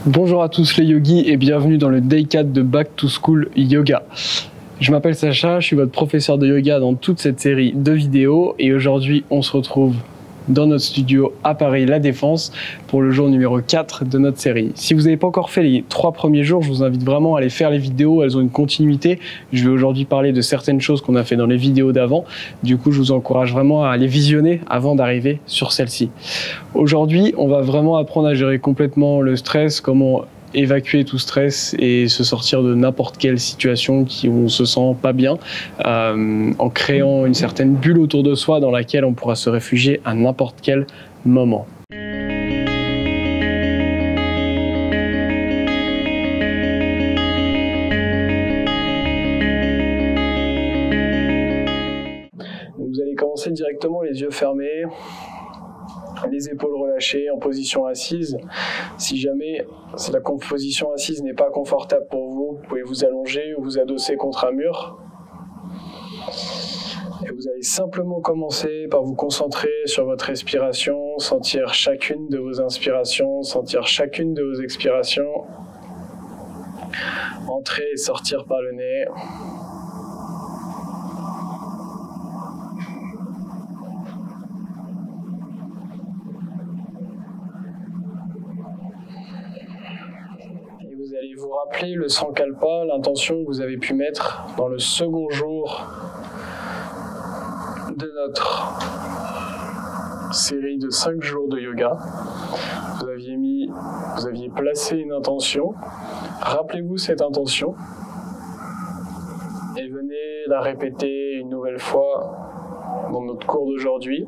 Bonjour à tous les yogis et bienvenue dans le Day 4 de Back to School Yoga. Je m'appelle Sacha, je suis votre professeur de yoga dans toute cette série de vidéos et aujourd'hui on se retrouve dans notre studio à Paris La Défense pour le jour numéro 4 de notre série. Si vous n'avez pas encore fait les 3 premiers jours, je vous invite vraiment à aller faire les vidéos, elles ont une continuité. Je vais aujourd'hui parler de certaines choses qu'on a fait dans les vidéos d'avant. Du coup, je vous encourage vraiment à les visionner avant d'arriver sur celle-ci. Aujourd'hui, on va vraiment apprendre à gérer complètement le stress, comment évacuer tout stress et se sortir de n'importe quelle situation où on se sent pas bien, en créant une certaine bulle autour de soi dans laquelle on pourra se réfugier à n'importe quel moment. Vous allez commencer directement les yeux fermés, les épaules relâchées en position assise. Si jamais la position assise n'est pas confortable pour vous, vous pouvez vous allonger ou vous adosser contre un mur. Et vous allez simplement commencer par vous concentrer sur votre respiration, sentir chacune de vos inspirations, sentir chacune de vos expirations. Entrer et sortir par le nez. Vous allez vous rappeler le Sankalpa, l'intention que vous avez pu mettre dans le second jour de notre série de 5 jours de yoga. Vous aviez placé une intention. Rappelez-vous cette intention et venez la répéter une nouvelle fois dans notre cours d'aujourd'hui.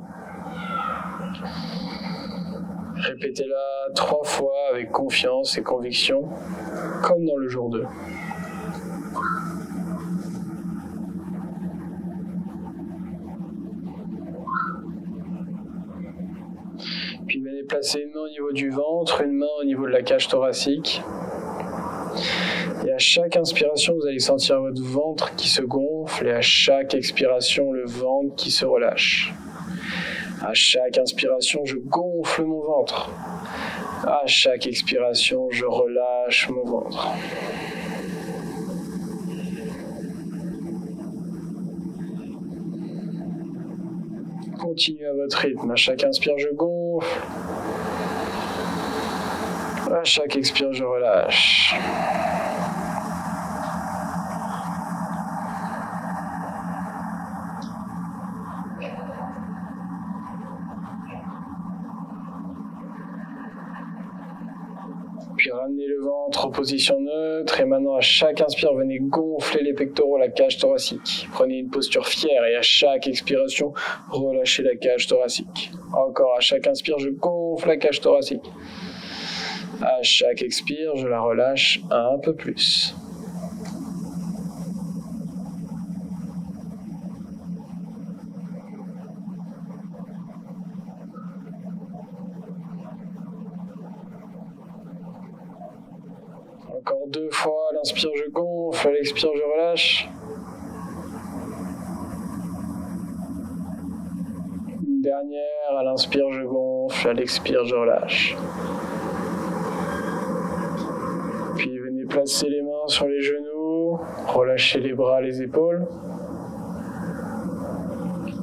Répétez-la 3 fois avec confiance et conviction, comme dans le jour 2. Puis venez placer une main au niveau du ventre, une main au niveau de la cage thoracique. Et à chaque inspiration, vous allez sentir votre ventre qui se gonfle et à chaque expiration, le ventre qui se relâche. À chaque inspiration, je gonfle mon ventre. À chaque expiration, je relâche mon ventre. Continuez à votre rythme. À chaque inspire, je gonfle. À chaque expire, je relâche. Puis ramenez le ventre en position neutre et maintenant à chaque inspire, venez gonfler les pectoraux, la cage thoracique. Prenez une posture fière et à chaque expiration, relâchez la cage thoracique. Encore à chaque inspire, je gonfle la cage thoracique. À chaque expire, je la relâche un peu plus. Encore 2 fois, à l'inspire je gonfle, à l'expire je relâche. Une dernière, à l'inspire je gonfle, à l'expire je relâche. Puis venez placer les mains sur les genoux, relâchez les bras, les épaules.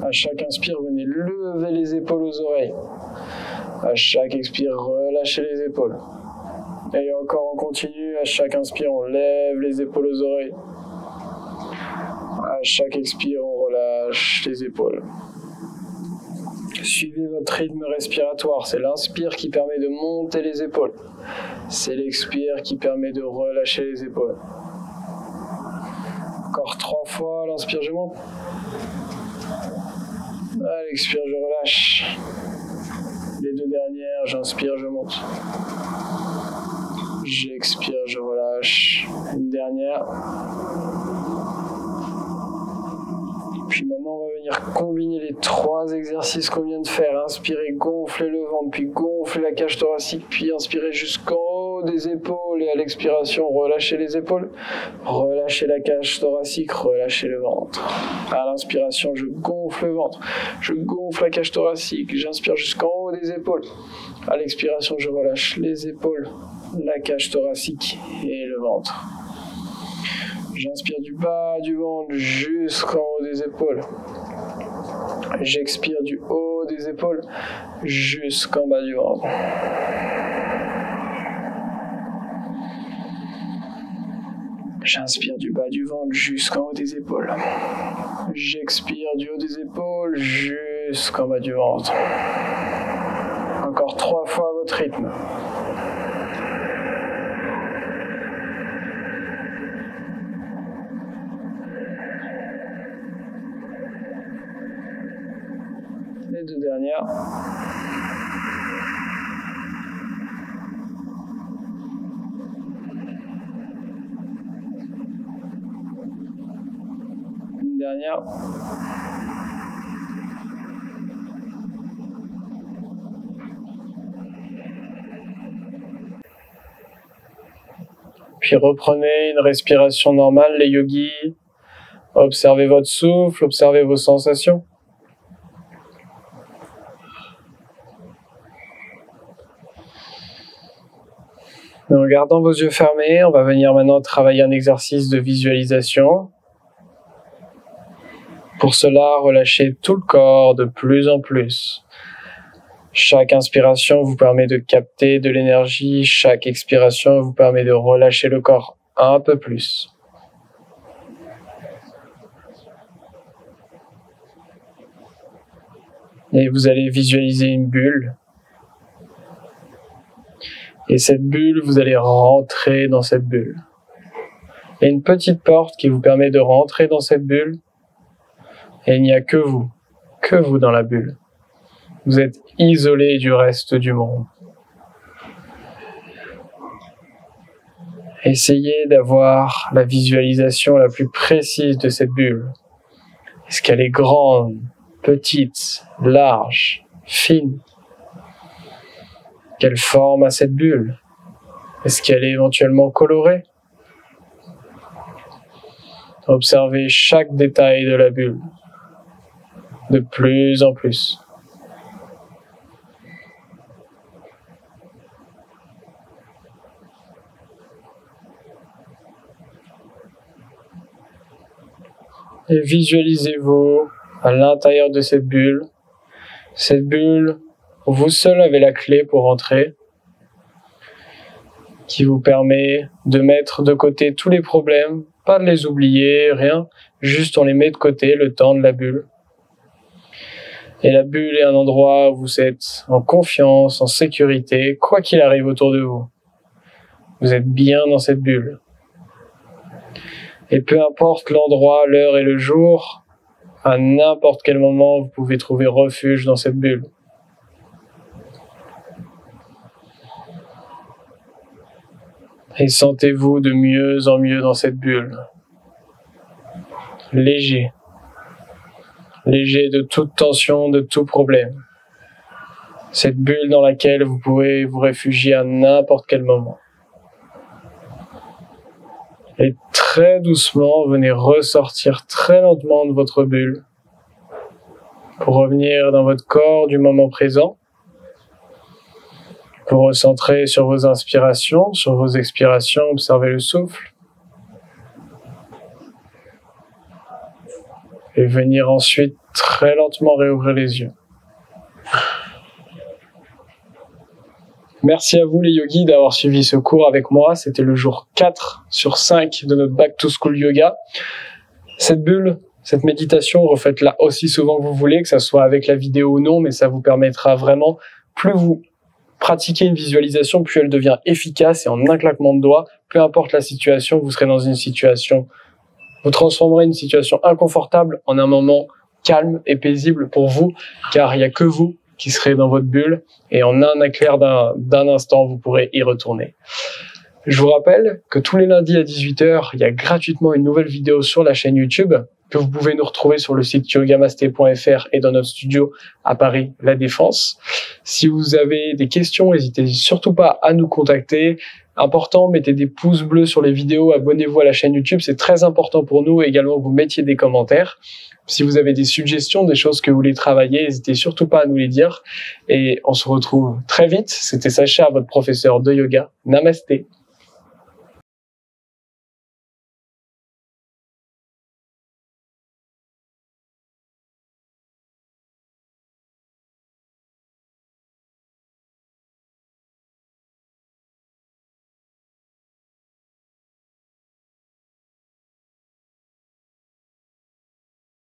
À chaque inspire, venez lever les épaules aux oreilles. À chaque expire, relâchez les épaules. Et encore on continue, à chaque inspire on lève les épaules aux oreilles. À chaque expire on relâche les épaules. Suivez votre rythme respiratoire, c'est l'inspire qui permet de monter les épaules. C'est l'expire qui permet de relâcher les épaules. Encore 3 fois, l'inspire je monte. À l'expire je relâche. Les 2 dernières, j'inspire, je monte. J'expire, je relâche. Une dernière. Puis maintenant, on va venir combiner les 3 exercices qu'on vient de faire. Inspirez, gonflez le ventre, puis gonflez la cage thoracique, puis inspirez jusqu'en haut des épaules. Et à l'expiration, relâchez les épaules. Relâchez la cage thoracique, relâchez le ventre. À l'inspiration, je gonfle le ventre. Je gonfle la cage thoracique. J'inspire jusqu'en haut des épaules. À l'expiration, je relâche les épaules. la cage thoracique et le ventre. J'inspire du bas du ventre jusqu'en haut des épaules. J'expire du haut des épaules jusqu'en bas du ventre. J'inspire du bas du ventre jusqu'en haut des épaules. J'expire du haut des épaules jusqu'en bas du ventre. Encore 3 fois à votre rythme. Les 2 dernières. Une dernière. Puis reprenez une respiration normale, les yogis. Observez votre souffle, observez vos sensations. En gardant vos yeux fermés, on va venir maintenant travailler un exercice de visualisation. Pour cela, relâchez tout le corps de plus en plus. Chaque inspiration vous permet de capter de l'énergie, chaque expiration vous permet de relâcher le corps un peu plus. Et vous allez visualiser une bulle. Et cette bulle, vous allez rentrer dans cette bulle. Il y a une petite porte qui vous permet de rentrer dans cette bulle. Et il n'y a que vous dans la bulle. Vous êtes isolé du reste du monde. Essayez d'avoir la visualisation la plus précise de cette bulle. Est-ce qu'elle est grande, petite, large, fine? Quelle forme a cette bulle? Est-ce qu'elle est éventuellement colorée? Observez chaque détail de la bulle, de plus en plus. Et visualisez-vous à l'intérieur de cette bulle. Cette bulle, vous seul avez la clé pour entrer, qui vous permet de mettre de côté tous les problèmes, pas de les oublier, rien, juste on les met de côté le temps de la bulle. Et la bulle est un endroit où vous êtes en confiance, en sécurité, quoi qu'il arrive autour de vous. Vous êtes bien dans cette bulle. Et peu importe l'endroit, l'heure et le jour, à n'importe quel moment, vous pouvez trouver refuge dans cette bulle. Et sentez-vous de mieux en mieux dans cette bulle. Léger. Léger de toute tension, de tout problème. Cette bulle dans laquelle vous pouvez vous réfugier à n'importe quel moment. Et très doucement, venez ressortir très lentement de votre bulle pour revenir dans votre corps du moment présent. Vous recentrez sur vos inspirations, sur vos expirations, observez le souffle. Et venir ensuite très lentement réouvrir les yeux. Merci à vous les yogis d'avoir suivi ce cours avec moi. C'était le jour 4 sur 5 de notre Back to School Yoga. Cette bulle, cette méditation, refaites-la aussi souvent que vous voulez, que ce soit avec la vidéo ou non, mais ça vous permettra vraiment, plus vous pratiquez une visualisation, plus elle devient efficace et en un claquement de doigts, peu importe la situation, vous serez dans une situation, vous transformerez une situation inconfortable en un moment calme et paisible pour vous, car il n'y a que vous qui serez dans votre bulle et en un éclair d'un instant, vous pourrez y retourner. Je vous rappelle que tous les lundis à 18h, il y a gratuitement une nouvelle vidéo sur la chaîne YouTube que vous pouvez nous retrouver sur le site yogamasté.fr et dans notre studio à Paris, La Défense. Si vous avez des questions, n'hésitez surtout pas à nous contacter. Important, mettez des pouces bleus sur les vidéos, abonnez-vous à la chaîne YouTube, c'est très important pour nous. Également, vous mettiez des commentaires. Si vous avez des suggestions, des choses que vous voulez travailler, n'hésitez surtout pas à nous les dire. Et on se retrouve très vite. C'était Sacha, votre professeur de yoga. Namasté.